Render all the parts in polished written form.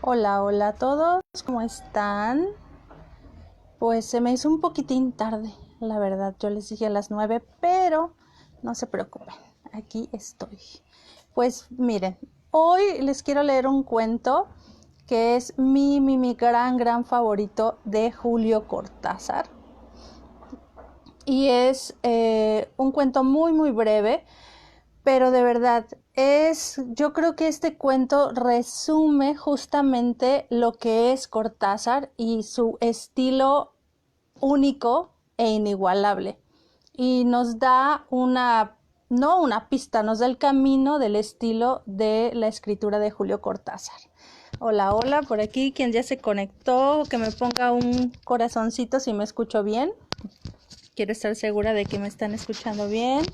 Hola, hola a todos, ¿cómo están? Pues se me hizo un poquitín tarde, la verdad, yo les dije a las 9, pero no se preocupen, aquí estoy. Pues miren, hoy les quiero leer un cuento que es mi gran favorito de Julio Cortázar. Y es un cuento muy breve, pero de verdad, yo creo que este cuento resume justamente lo que es Cortázar y su estilo único e inigualable. Y nos da no una pista, nos da el camino del estilo de la escritura de Julio Cortázar. Hola, hola, por aquí, quien ya se conectó, que me ponga un corazoncito si me escucho bien. Quiero estar segura de que me están escuchando bien.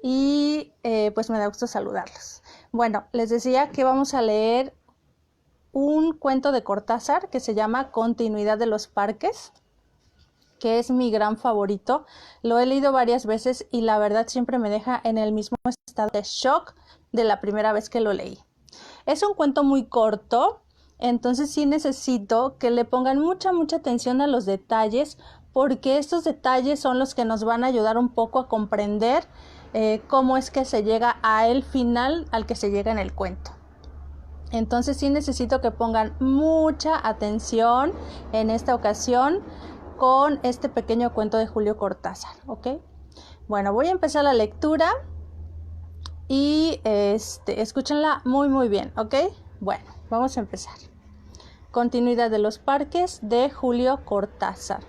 Y pues me da gusto saludarlos. Bueno, les decía que vamos a leer un cuento de Cortázar que se llama Continuidad de los Parques, que es mi gran favorito. Lo he leído varias veces y la verdad siempre me deja en el mismo estado de shock de la primera vez que lo leí. Es un cuento muy corto, entonces sí necesito que le pongan mucha atención a los detalles, porque estos detalles son los que nos van a ayudar un poco a comprender cómo es que se llega al final al que se llega en el cuento. Entonces sí necesito que pongan mucha atención en esta ocasión con este pequeño cuento de Julio Cortázar, ¿ok? Bueno, voy a empezar la lectura y escúchenla muy bien, ¿ok? Bueno, vamos a empezar. Continuidad de los Parques de Julio Cortázar.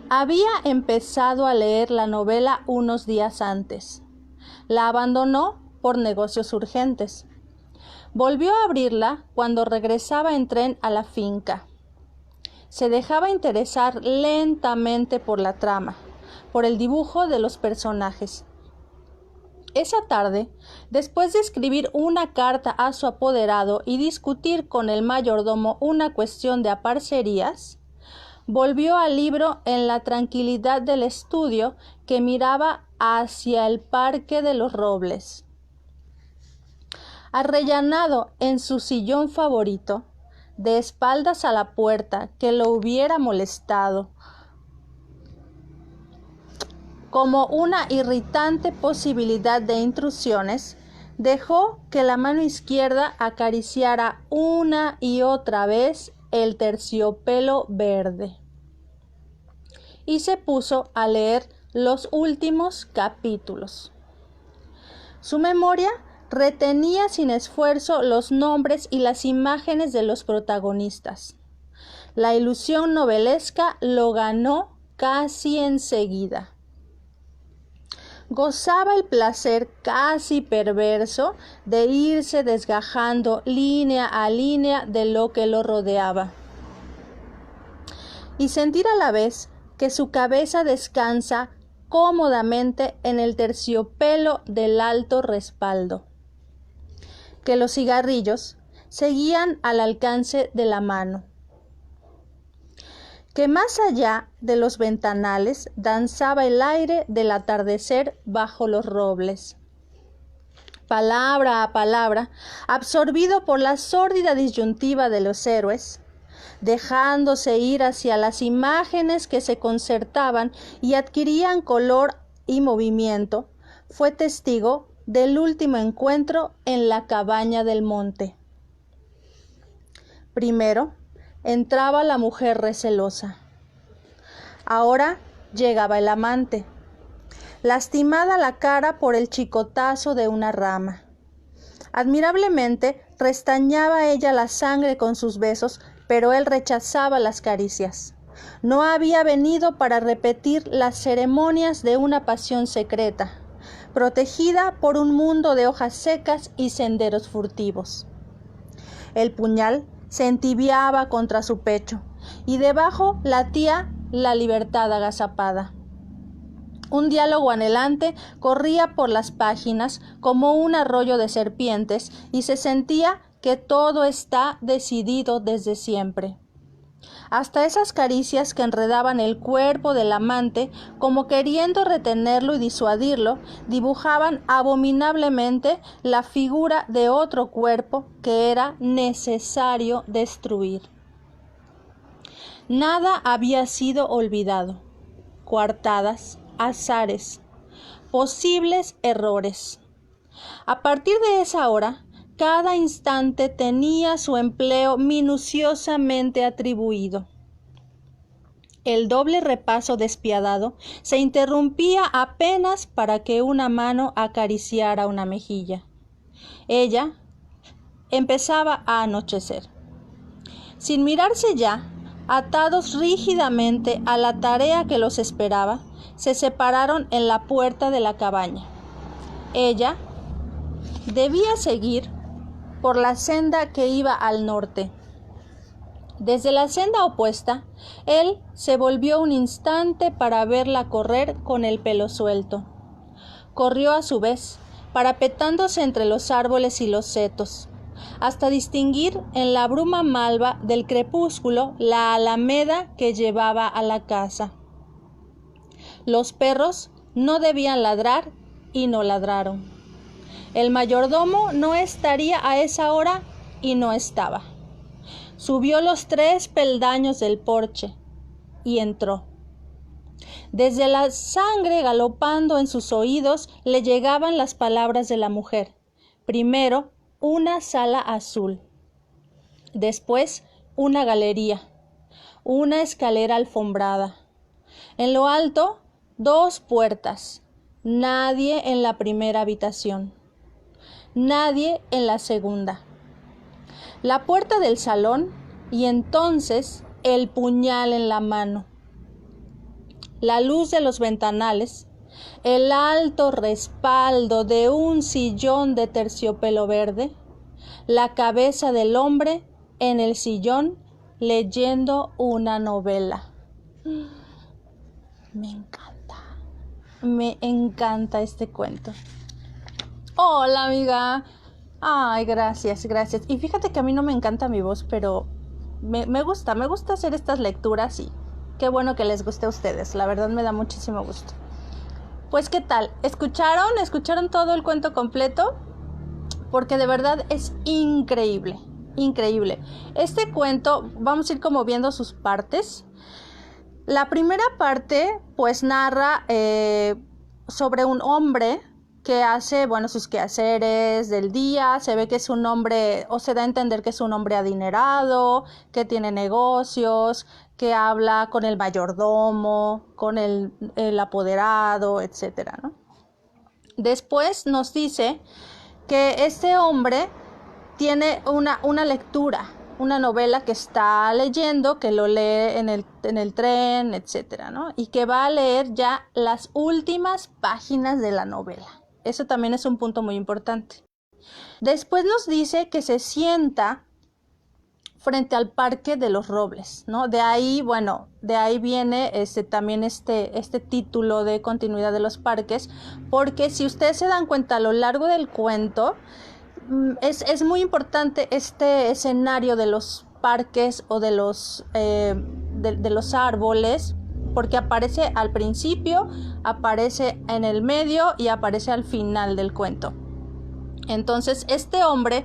Había empezado a leer la novela unos días antes. La abandonó por negocios urgentes. Volvió a abrirla cuando regresaba en tren a la finca. Se dejaba interesar lentamente por la trama, por el dibujo de los personajes. Esa tarde, después de escribir una carta a su apoderado y discutir con el mayordomo una cuestión de aparcerías, volvió al libro en la tranquilidad del estudio que miraba hacia el Parque de los Robles. Arrellanado en su sillón favorito, de espaldas a la puerta que lo hubiera molestado, como una irritante posibilidad de intrusiones, dejó que la mano izquierda acariciara una y otra vez el terciopelo verde y se puso a leer los últimos capítulos. Su memoria retenía sin esfuerzo los nombres y las imágenes de los protagonistas. La ilusión novelesca lo ganó casi enseguida. Gozaba el placer casi perverso de irse desgajando línea a línea de lo que lo rodeaba y sentir a la vez que su cabeza descansa cómodamente en el terciopelo del alto respaldo, que los cigarrillos seguían al alcance de la mano, que más allá de los ventanales danzaba el aire del atardecer bajo los robles. Palabra a palabra, absorbido por la sórdida disyuntiva de los héroes, dejándose ir hacia las imágenes que se concertaban y adquirían color y movimiento, fue testigo del último encuentro en la cabaña del monte. Primero entraba la mujer recelosa. Ahora llegaba el amante, lastimada la cara por el chicotazo de una rama. Admirablemente restañaba ella la sangre con sus besos, pero él rechazaba las caricias. No había venido para repetir las ceremonias de una pasión secreta, protegida por un mundo de hojas secas y senderos furtivos. El puñal se entibiaba contra su pecho, y debajo latía la libertad agazapada. Un diálogo anhelante corría por las páginas como un arroyo de serpientes y se sentía que todo está decidido desde siempre. Hasta esas caricias que enredaban el cuerpo del amante, como queriendo retenerlo y disuadirlo, dibujaban abominablemente la figura de otro cuerpo que era necesario destruir. Nada había sido olvidado. Coartadas, azares, posibles errores. A partir de esa hora, cada instante tenía su empleo minuciosamente atribuido. El doble repaso despiadado se interrumpía apenas para que una mano acariciara una mejilla. Ella empezaba a anochecer. Sin mirarse ya, atados rígidamente a la tarea que los esperaba, se separaron en la puerta de la cabaña. Ella debía seguir por la senda que iba al norte. Desde la senda opuesta, él se volvió un instante para verla correr con el pelo suelto. Corrió a su vez, parapetándose entre los árboles y los setos, hasta distinguir en la bruma malva del crepúsculo la alameda que llevaba a la casa. Los perros no debían ladrar y no ladraron. El mayordomo no estaría a esa hora y no estaba. Subió los 3 peldaños del porche y entró. Desde la sangre galopando en sus oídos le llegaban las palabras de la mujer. Primero, una sala azul. Después, una galería. Una escalera alfombrada. En lo alto, 2 puertas. Nadie en la primera habitación. Nadie en la segunda. La puerta del salón y entonces el puñal en la mano. La luz de los ventanales, el alto respaldo de un sillón de terciopelo verde, la cabeza del hombre en el sillón leyendo una novela. Me encanta este cuento. Hola, amiga. Ay, gracias. Y fíjate que a mí no me encanta mi voz, pero me gusta hacer estas lecturas y qué bueno que les guste a ustedes. La verdad me da muchísimo gusto. Pues, ¿qué tal? ¿Escucharon todo el cuento completo? Porque de verdad es increíble. Este cuento, vamos a ir como viendo sus partes. La primera parte, pues, narra sobre un hombre que hace, sus quehaceres del día. Se ve que es un hombre, o se da a entender que es un hombre adinerado, que tiene negocios, que habla con el mayordomo, con el apoderado, etcétera, ¿no? Después nos dice que este hombre tiene una lectura, una novela que está leyendo, que lo lee en el tren, etcétera, ¿no? Y que va a leer ya las últimas páginas de la novela. Eso también es un punto muy importante. Después nos dice que se sienta frente al Parque de los Robles, ¿no? De ahí viene también este título de continuidad de los parques, porque si ustedes se dan cuenta a lo largo del cuento, es muy importante este escenario de los parques o de los árboles, porque aparece al principio, aparece en el medio y aparece al final del cuento. Entonces, este hombre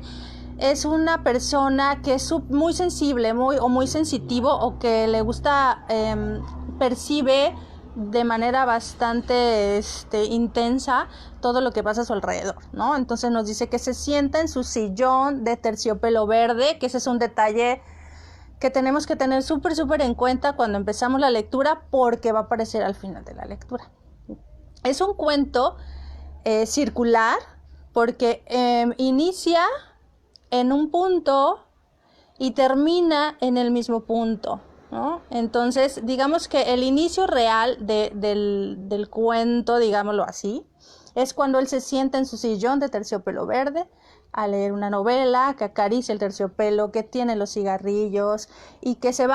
es una persona que es muy sensible, muy sensitivo, o que le gusta, percibe de manera bastante intensa todo lo que pasa a su alrededor, ¿no? Entonces nos dice que se sienta en su sillón de terciopelo verde, que ese es un detalle que tenemos que tener súper en cuenta cuando empezamos la lectura, porque va a aparecer al final de la lectura. Es un cuento circular, porque inicia en un punto y termina en el mismo punto, ¿no? Entonces, digamos que el inicio real del cuento, digámoslo así, es cuando él se sienta en su sillón de terciopelo verde a leer una novela, que acaricia el terciopelo, que tiene los cigarrillos y que se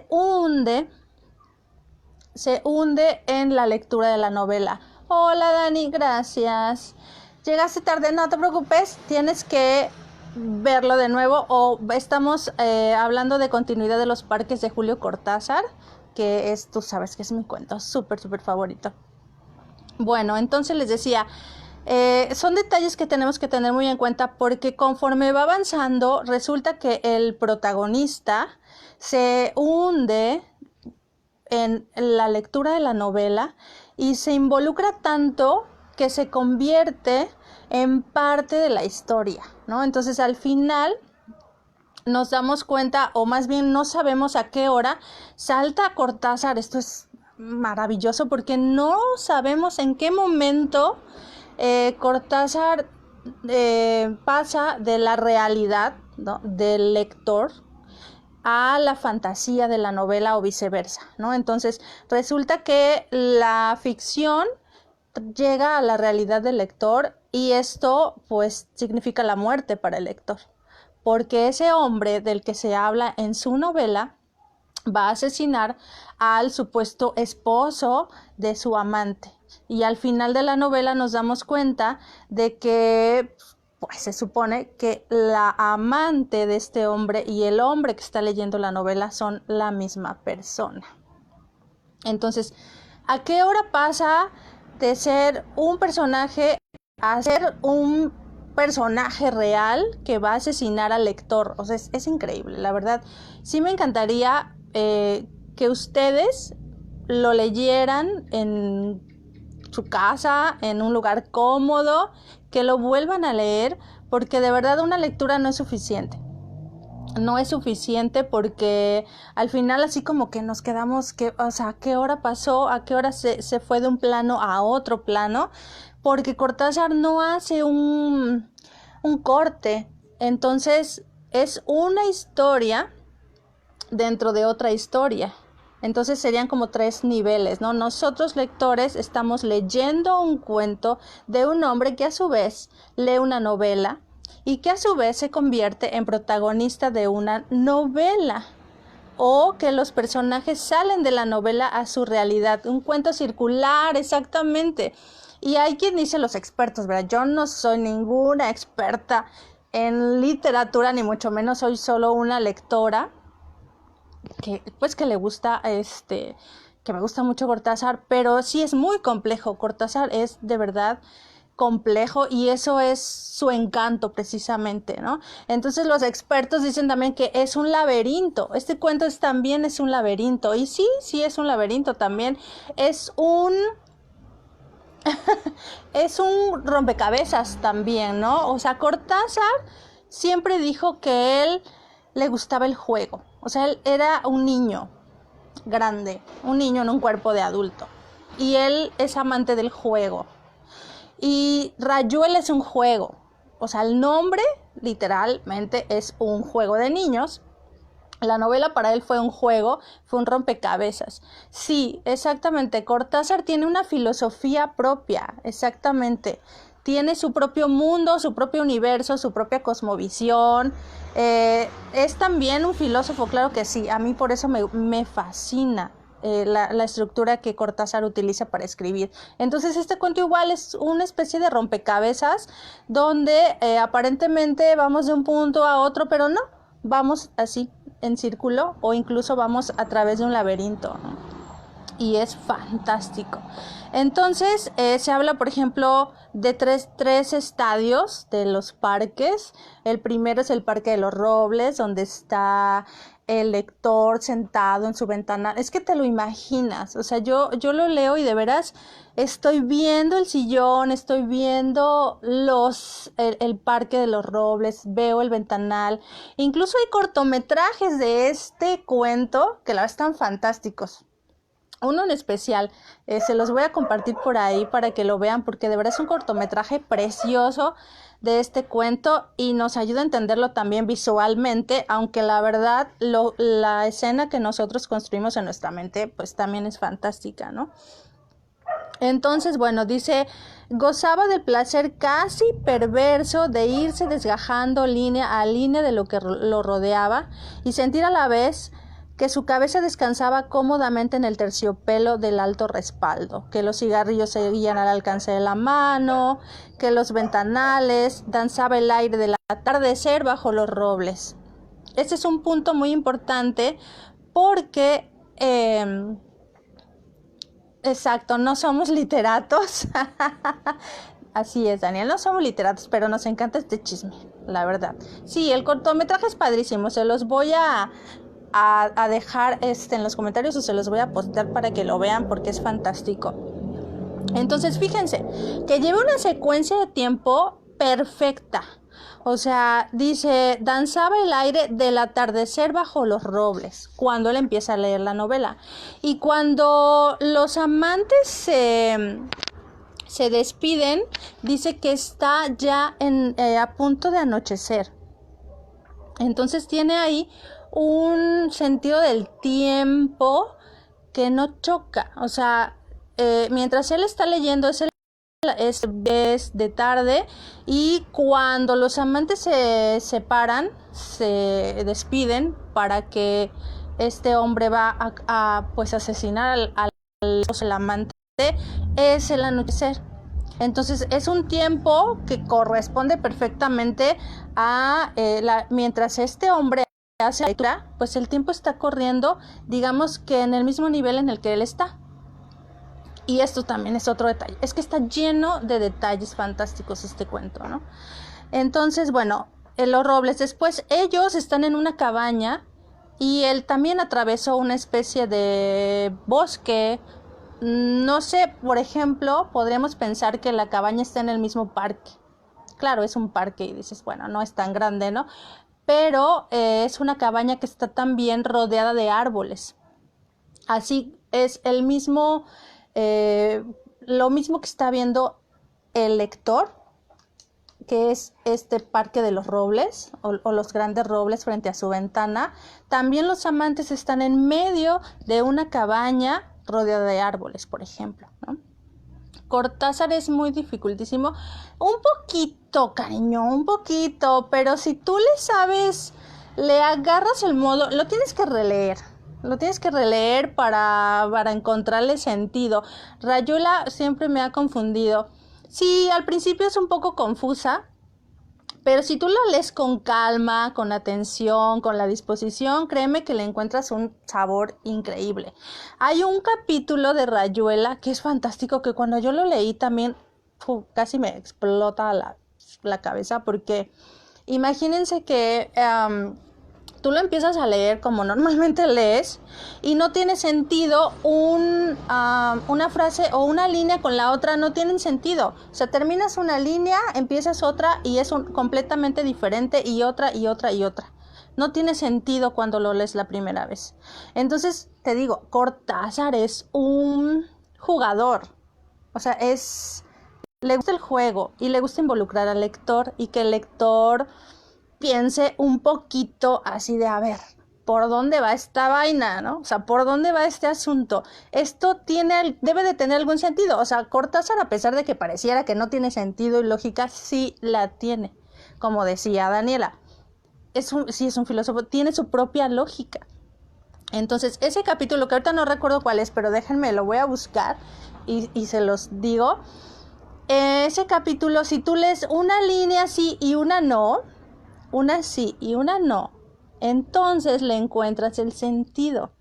hunde en la lectura de la novela. Hola, Dani, gracias. Llegaste tarde, no te preocupes, tienes que verlo de nuevo, o estamos hablando de continuidad de Los Parques de Julio Cortázar, que es, tú sabes que es mi cuento súper favorito. Bueno, entonces les decía, son detalles que tenemos que tener muy en cuenta, porque conforme va avanzando resulta que el protagonista se hunde en la lectura de la novela y se involucra tanto que se convierte en parte de la historia, ¿no? Entonces al final nos damos cuenta, o más bien no sabemos a qué hora salta Cortázar. Esto es maravilloso porque no sabemos en qué momento Cortázar pasa de la realidad, ¿no?, del lector a la fantasía de la novela o viceversa, ¿no? Entonces resulta que la ficción llega a la realidad del lector, y esto pues significa la muerte para el lector, porque ese hombre del que se habla en su novela va a asesinar al supuesto esposo de su amante, y al final de la novela nos damos cuenta de que pues se supone que la amante de este hombre y el hombre que está leyendo la novela son la misma persona. Entonces, ¿a qué hora pasa de ser un personaje a ser un personaje real que va a asesinar al lector? O sea, es increíble, la verdad. Sí me encantaría que ustedes lo leyeran en su casa, en un lugar cómodo, que lo vuelvan a leer, porque de verdad una lectura no es suficiente. No es suficiente, porque al final así como que nos quedamos, o sea, ¿a qué hora pasó? ¿A qué hora se fue de un plano a otro plano? Porque Cortázar no hace un corte. Entonces es una historia dentro de otra historia. Entonces serían como 3 niveles, ¿no? Nosotros lectores estamos leyendo un cuento de un hombre que a su vez lee una novela y que a su vez se convierte en protagonista de una novela, o que los personajes salen de la novela a su realidad. Un cuento circular, exactamente. Y hay quien dice, los expertos, ¿verdad? Yo no soy ninguna experta en literatura, ni mucho menos, soy solo una lectora que le gusta, que me gusta mucho Cortázar, pero sí es muy complejo. Cortázar es de verdad complejo, y eso es su encanto precisamente, ¿no? Entonces los expertos dicen también que es un laberinto. Este cuento también es un laberinto, y sí es un laberinto también. Es un es un rompecabezas también, ¿no? O sea, Cortázar siempre dijo que él le gustaba el juego. O sea, él era un niño grande, un niño en un cuerpo de adulto, y él es amante del juego. Y Rayuela es un juego, o sea, el nombre literalmente es un juego de niños. La novela para él fue un juego, fue un rompecabezas. Sí, exactamente. Cortázar tiene una filosofía propia, exactamente. Tiene su propio mundo, su propio universo, su propia cosmovisión. Es también un filósofo, claro que sí. A mí por eso me fascina la estructura que Cortázar utiliza para escribir. Entonces este cuento igual es una especie de rompecabezas donde aparentemente vamos de un punto a otro, pero no, vamos así en círculo, o incluso vamos a través de un laberinto, ¿no? Y es fantástico. Entonces se habla, por ejemplo, de tres estadios de los parques. El primero es el Parque de los Robles, donde está el lector sentado en su ventana. Es que te lo imaginas, o sea, yo lo leo y de veras estoy viendo el sillón, estoy viendo el Parque de los Robles, veo el ventanal. Incluso hay cortometrajes de este cuento que la verdad están fantásticos. Uno en especial, se los voy a compartir por ahí para que lo vean, porque de verdad es un cortometraje precioso de este cuento y nos ayuda a entenderlo también visualmente, aunque la verdad la escena que nosotros construimos en nuestra mente pues también es fantástica, ¿no? Entonces, bueno, dice, gozaba del placer casi perverso de irse desgajando línea a línea de lo que lo rodeaba y sentir a la vez que su cabeza descansaba cómodamente en el terciopelo del alto respaldo, que los cigarrillos seguían al alcance de la mano, que los ventanales danzaba el aire del atardecer bajo los robles. Este es un punto muy importante porque, exacto, no somos literatos. Así es, Daniel, no somos literatos, pero nos encanta este chisme, la verdad. Sí, el cortometraje es padrísimo, se los voy a dejar en los comentarios o se los voy a postear para que lo vean porque es fantástico. Entonces, fíjense, que lleva una secuencia de tiempo perfecta. O sea, dice, danzaba el aire del atardecer bajo los robles, cuando él empieza a leer la novela. Y cuando los amantes se despiden, dice que está ya a punto de anochecer. Entonces tiene ahí un sentido del tiempo que no choca. O sea, mientras él está leyendo es de tarde, y cuando los amantes se separan, se despiden para que este hombre va a pues asesinar al amante, es el anochecer. Entonces es un tiempo que corresponde perfectamente a mientras este hombre hace la lectura, pues el tiempo está corriendo, digamos que en el mismo nivel en el que él está. Y esto también es otro detalle, es que está lleno de detalles fantásticos este cuento, ¿no? Entonces, bueno, los robles, después ellos están en una cabaña y él también atravesó una especie de bosque. No sé, por ejemplo, podríamos pensar que la cabaña está en el mismo parque. Claro, es un parque y dices, bueno, no es tan grande, ¿no? Pero es una cabaña que está también rodeada de árboles. Así es el mismo, lo mismo que está viendo el lector, que es este parque de los robles o los grandes robles frente a su ventana. También los amantes están en medio de una cabaña rodeada de árboles, por ejemplo, ¿no? Cortázar es muy dificultísimo, un poquito, cariño, un poquito, pero si tú le sabes, le agarras el modo, lo tienes que releer para encontrarle sentido. Rayuela siempre me ha confundido. Sí, al principio es un poco confusa, pero si tú la lees con calma, con atención, con la disposición, créeme que le encuentras un sabor increíble. Hay un capítulo de Rayuela que es fantástico, que cuando yo lo leí también casi me explota la cabeza, porque imagínense que tú lo empiezas a leer como normalmente lees y no tiene sentido una frase o una línea con la otra, no tienen sentido. O sea, terminas una línea, empiezas otra y es completamente diferente, y otra y otra y otra. No tiene sentido cuando lo lees la primera vez. Entonces, te digo, Cortázar es un jugador. O sea, le gusta el juego y le gusta involucrar al lector y que el lector piense un poquito así de, a ver, ¿por dónde va esta vaina, no? O sea, ¿por dónde va este asunto? Esto debe de tener algún sentido. O sea, Cortázar, a pesar de que pareciera que no tiene sentido y lógica, sí la tiene. Como decía Daniela, sí es un filósofo, tiene su propia lógica. Entonces, ese capítulo, que ahorita no recuerdo cuál es, pero déjenme, lo voy a buscar y se los digo. Ese capítulo, si tú lees una línea sí y una no, una sí y una no, entonces le encuentras el sentido.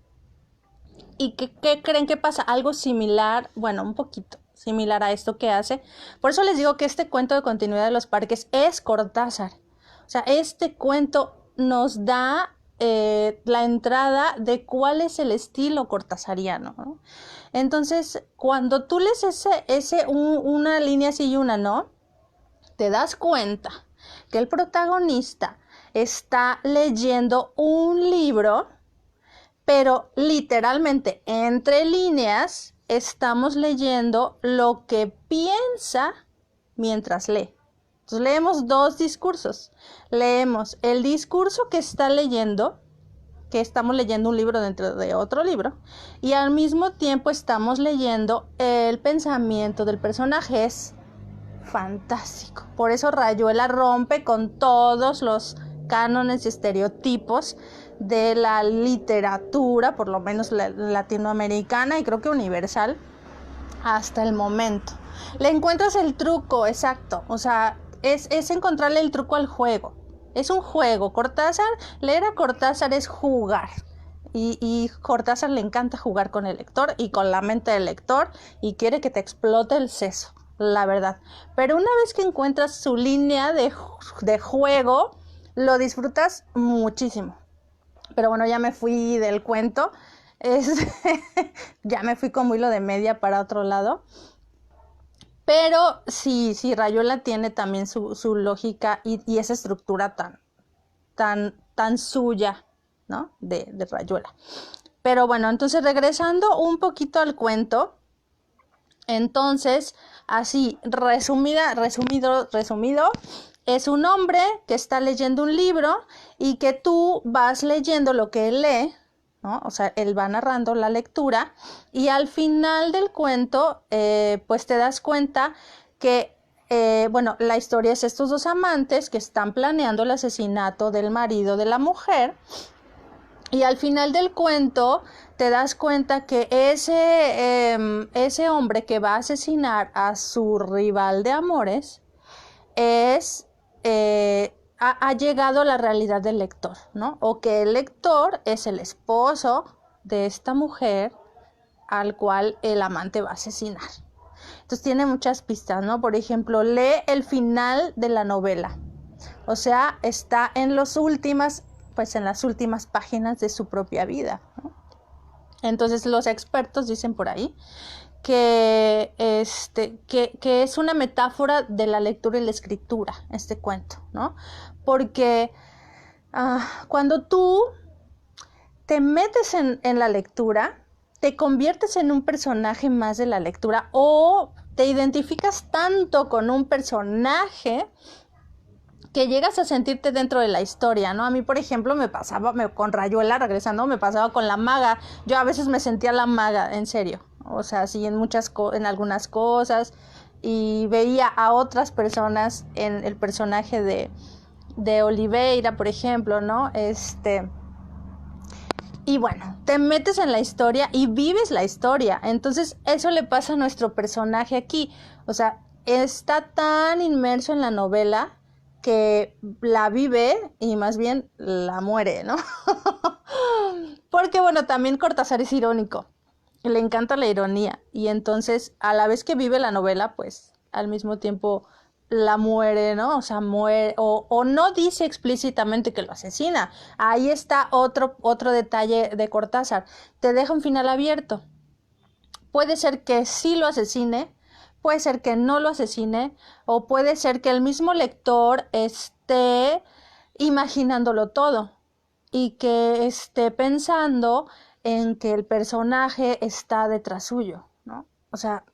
¿Y qué creen que pasa? Algo similar, bueno, un poquito similar a esto que hace. Por eso les digo que este cuento de continuidad de los parques es Cortázar. O sea, este cuento nos da la entrada de cuál es el estilo cortázariano, ¿no? Entonces, cuando tú lees una línea sí y una no, te das cuenta que el protagonista está leyendo un libro, pero literalmente entre líneas estamos leyendo lo que piensa mientras lee. Entonces leemos dos discursos. Leemos el discurso que está leyendo, que estamos leyendo un libro dentro de otro libro, y al mismo tiempo estamos leyendo el pensamiento del personaje. Es fantástico. Por eso Rayuela rompe con todos los cánones y estereotipos de la literatura, por lo menos latinoamericana y creo que universal hasta el momento. Le encuentras el truco, exacto, o sea, es encontrarle el truco al juego. Es un juego. Cortázar, leer a Cortázar es jugar. Y Cortázar le encanta jugar con el lector y con la mente del lector y quiere que te explote el seso, la verdad. Pero una vez que encuentras su línea de juego, lo disfrutas muchísimo. Pero bueno, ya me fui del cuento. Ya me fui como hilo de media para otro lado. Pero sí, Rayuela tiene también su lógica y esa estructura tan suya, ¿no? De Rayuela. Pero bueno, entonces regresando un poquito al cuento, entonces, así, resumido, es un hombre que está leyendo un libro y que tú vas leyendo lo que él lee, ¿no? O sea, él va narrando la lectura y al final del cuento, pues te das cuenta que, bueno, la historia es estos dos amantes que están planeando el asesinato del marido de la mujer y al final del cuento te das cuenta que ese hombre que va a asesinar a su rival de amores ha llegado a la realidad del lector, ¿no? O que el lector es el esposo de esta mujer al cual el amante va a asesinar. Entonces tiene muchas pistas, ¿no? Por ejemplo, lee el final de la novela. O sea, está en las últimas páginas de su propia vida, ¿no? Entonces los expertos dicen por ahí que es una metáfora de la lectura y la escritura, este cuento, ¿no? Porque cuando tú te metes en la lectura, te conviertes en un personaje más de la lectura o te identificas tanto con un personaje que llegas a sentirte dentro de la historia, ¿no? A mí, por ejemplo, me pasaba con Rayuela, regresando, me pasaba con la maga. Yo a veces me sentía la maga, en serio. O sea, sí, en algunas cosas. Y veía a otras personas en el personaje de Oliveira, por ejemplo, ¿no? Y bueno, te metes en la historia y vives la historia. Entonces, eso le pasa a nuestro personaje aquí. O sea, está tan inmerso en la novela que la vive y más bien la muere, ¿no? Porque bueno, también Cortázar es irónico, le encanta la ironía y entonces a la vez que vive la novela, pues al mismo tiempo la muere, ¿no? O sea, muere o no dice explícitamente que lo asesina. Ahí está otro detalle de Cortázar, te deja un final abierto. Puede ser que sí lo asesine, puede ser que no lo asesine, o puede ser que el mismo lector esté imaginándolo todo y que esté pensando en que el personaje está detrás suyo, ¿no? O sea,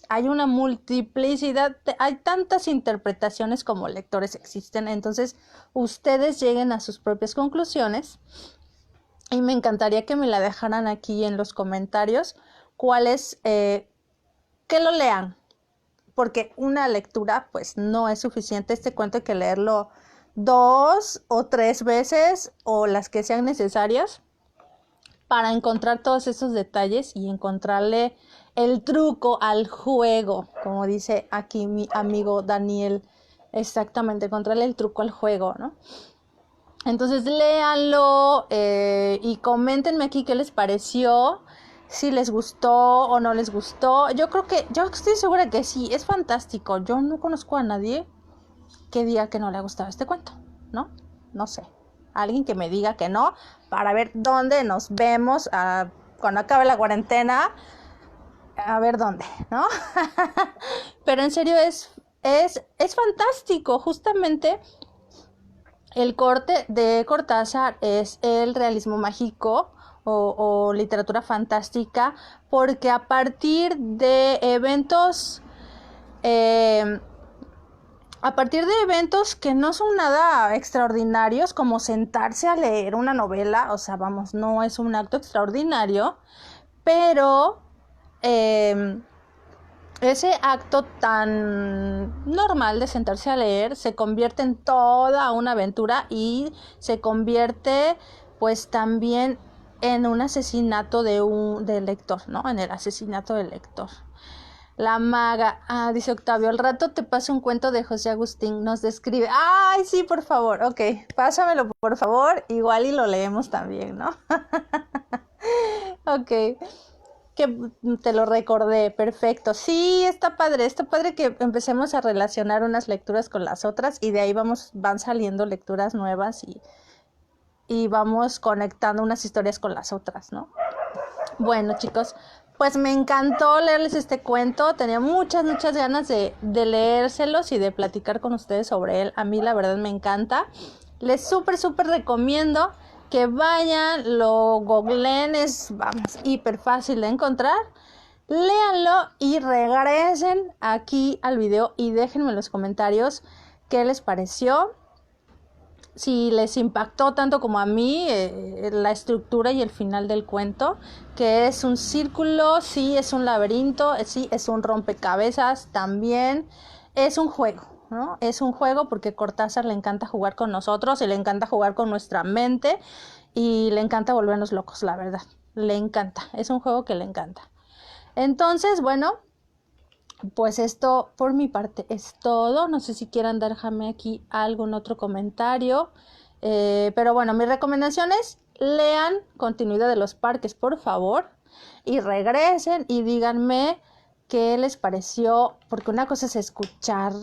hay una multiplicidad, hay tantas interpretaciones como lectores existen, entonces ustedes lleguen a sus propias conclusiones y me encantaría que me la dejaran aquí en los comentarios cuáles, que lo lean, porque una lectura pues no es suficiente, este cuento hay que leerlo 2 o 3 veces o las que sean necesarias para encontrar todos esos detalles y encontrarle el truco al juego, como dice aquí mi amigo Daniel, exactamente, encontrarle el truco al juego, ¿no? Entonces léanlo y coméntenme aquí qué les pareció, si les gustó o no les gustó. Yo estoy segura que sí, es fantástico. Yo no conozco a nadie que diga que no le ha gustado este cuento, ¿no? No sé. Alguien que me diga que no, para ver dónde nos vemos cuando acabe la cuarentena, a ver dónde, ¿no? Pero en serio es fantástico, justamente. El corte de Cortázar es el realismo mágico o literatura fantástica, porque a partir de eventos que no son nada extraordinarios, como sentarse a leer una novela, o sea, vamos, no es un acto extraordinario, pero ese acto tan normal de sentarse a leer se convierte en toda una aventura y se convierte pues también en un asesinato del lector, ¿no? En el asesinato del lector. La maga, dice Octavio, al rato te paso un cuento de José Agustín, nos describe. Ay, sí, por favor, ok, pásamelo por favor, igual y lo leemos también, ¿no? Ok, que te lo recordé, perfecto. Sí, está padre que empecemos a relacionar unas lecturas con las otras y de ahí van saliendo lecturas nuevas y vamos conectando unas historias con las otras, ¿no? Bueno, chicos, pues me encantó leerles este cuento. Tenía muchas ganas de leérselos y de platicar con ustedes sobre él. A mí la verdad me encanta. Les súper recomiendo que vayan, lo googleen, es, vamos, hiper fácil de encontrar. Léanlo y regresen aquí al video y déjenme en los comentarios qué les pareció. Si les impactó tanto como a mí la estructura y el final del cuento, que es un círculo, sí es un laberinto, sí es un rompecabezas, también es un juego, ¿no? Es un juego porque Cortázar le encanta jugar con nosotros y le encanta jugar con nuestra mente y le encanta volvernos locos, la verdad, le encanta, es un juego que le encanta. Entonces, bueno, pues esto por mi parte es todo. No sé si quieran dejarme aquí algún otro comentario. Pero bueno, mi recomendación es lean Continuidad de los Parques, por favor. Y regresen y díganme qué les pareció. Porque una cosa es escuchar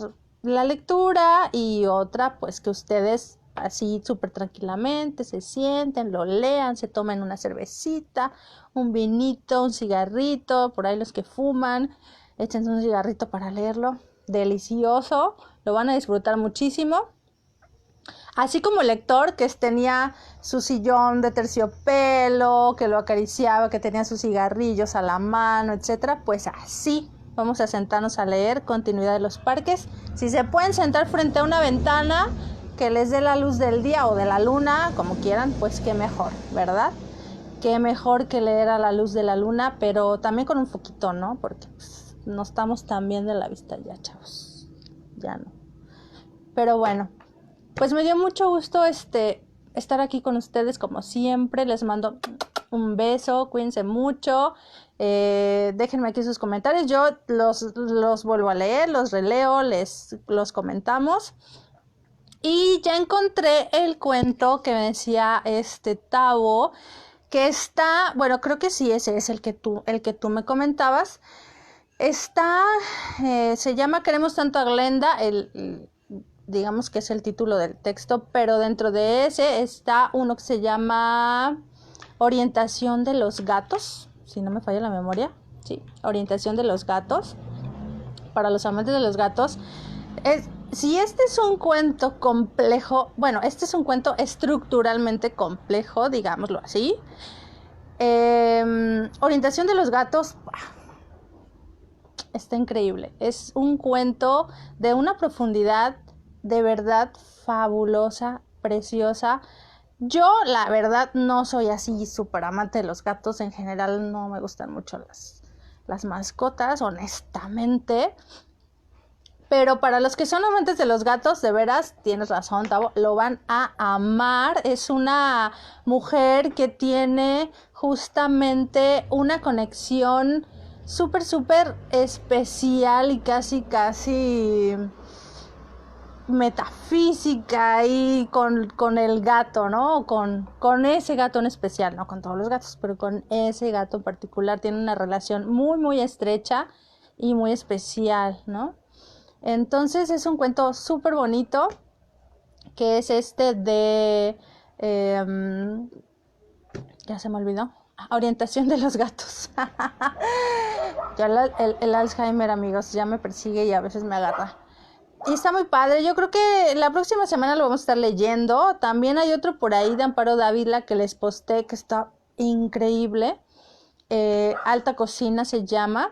la lectura y otra pues que ustedes así súper tranquilamente se sienten, lo lean, se tomen una cervecita, un vinito, un cigarrito, por ahí los que fuman. Échense un cigarrito para leerlo, delicioso, lo van a disfrutar muchísimo. Así como el lector que tenía su sillón de terciopelo, que lo acariciaba, que tenía sus cigarrillos a la mano, etcétera, pues así vamos a sentarnos a leer Continuidad de los Parques. Si se pueden sentar frente a una ventana que les dé la luz del día o de la luna, como quieran, pues qué mejor, ¿verdad? Qué mejor que leer a la luz de la luna, pero también con un foquito, ¿no? Porque pues, no estamos tan bien de la vista ya, chavos. Ya no. Pero bueno, pues me dio mucho gusto estar aquí con ustedes como siempre. Les mando un beso, cuídense mucho. Déjenme aquí sus comentarios. Yo los vuelvo a leer, los releo, los comentamos. Y ya encontré el cuento que me decía Tavo, que está, bueno, creo que sí, ese es el que tú me comentabas. Está, se llama Queremos tanto a Glenda, digamos que es el título del texto, pero dentro de ese está uno que se llama Orientación de los gatos, si no me falla la memoria, sí, Orientación de los gatos, para los amantes de los gatos. Si este es un cuento complejo, bueno, este es un cuento estructuralmente complejo, digámoslo así. Orientación de los gatos está increíble. Es un cuento de una profundidad de verdad fabulosa, preciosa. Yo, la verdad, no soy así súper amante de los gatos. En general, no me gustan mucho las mascotas, honestamente. Pero para los que son amantes de los gatos, de veras, tienes razón, Tavo, lo van a amar. Es una mujer que tiene justamente una conexión súper especial y casi metafísica y con el gato, ¿no? Con ese gato en especial, no con todos los gatos, pero con ese gato en particular tiene una relación muy estrecha y muy especial, ¿no? Entonces es un cuento súper bonito, que es de, ya se me olvidó, Orientación de los gatos. Ya el Alzheimer, amigos, ya me persigue y a veces me agarra. Y está muy padre, yo creo que la próxima semana lo vamos a estar leyendo. También hay otro por ahí de Amparo Dávila que les posté que está increíble. Alta Cocina se llama.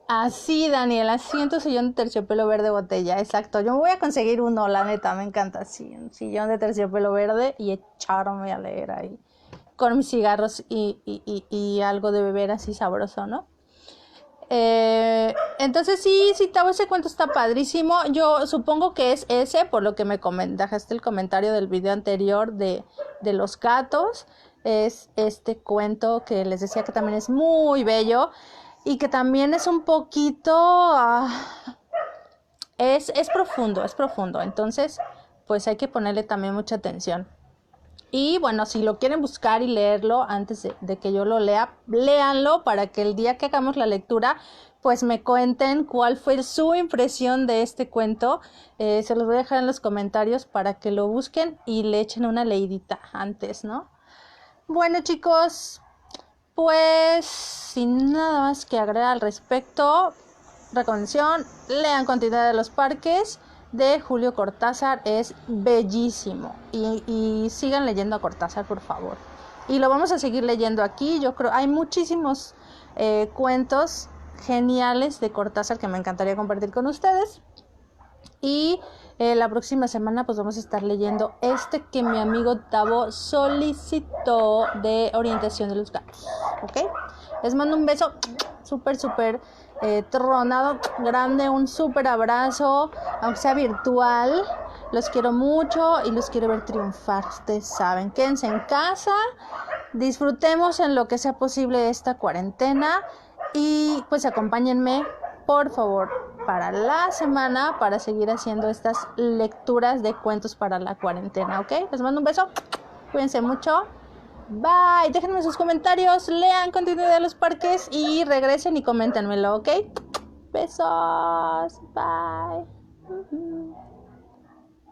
Así, Daniela, siento sillón de terciopelo verde botella, exacto. Yo me voy a conseguir uno, la neta, me encanta así, un sillón de terciopelo verde y echarme a leer ahí con mis cigarros y algo de beber así sabroso, ¿no? Entonces sí, Tavo, ese cuento está padrísimo. Yo supongo que es ese, por lo que me dejaste el comentario del video anterior de los gatos. Es este cuento que les decía que también es muy bello y que también es un poquito... es profundo. Entonces, pues hay que ponerle también mucha atención. Y bueno, si lo quieren buscar y leerlo antes de que yo lo lea, léanlo para que el día que hagamos la lectura, pues me cuenten cuál fue su impresión de este cuento. Se los voy a dejar en los comentarios para que lo busquen y le echen una leidita antes, ¿no? Bueno, chicos, pues sin nada más que agregar al respecto, recomendación, lean Continuidad de los Parques de Julio Cortázar, es bellísimo y sigan leyendo a Cortázar, por favor, y lo vamos a seguir leyendo aquí. Yo creo hay muchísimos cuentos geniales de Cortázar que me encantaría compartir con ustedes, y la próxima semana pues vamos a estar leyendo este que mi amigo Tavo solicitó, de Orientación de los Gatos. ¿Ok? Les mando un beso súper tronado, grande, un súper abrazo, aunque sea virtual. Los quiero mucho y los quiero ver triunfar. Ustedes saben, quédense en casa, disfrutemos en lo que sea posible esta cuarentena y pues acompáñenme, por favor, para la semana para seguir haciendo estas lecturas de cuentos para la cuarentena, ¿ok? Les mando un beso, cuídense mucho. Bye, déjenme sus comentarios, lean Continuidad de los Parques y regresen y coméntenmelo, ¿ok? Besos, bye.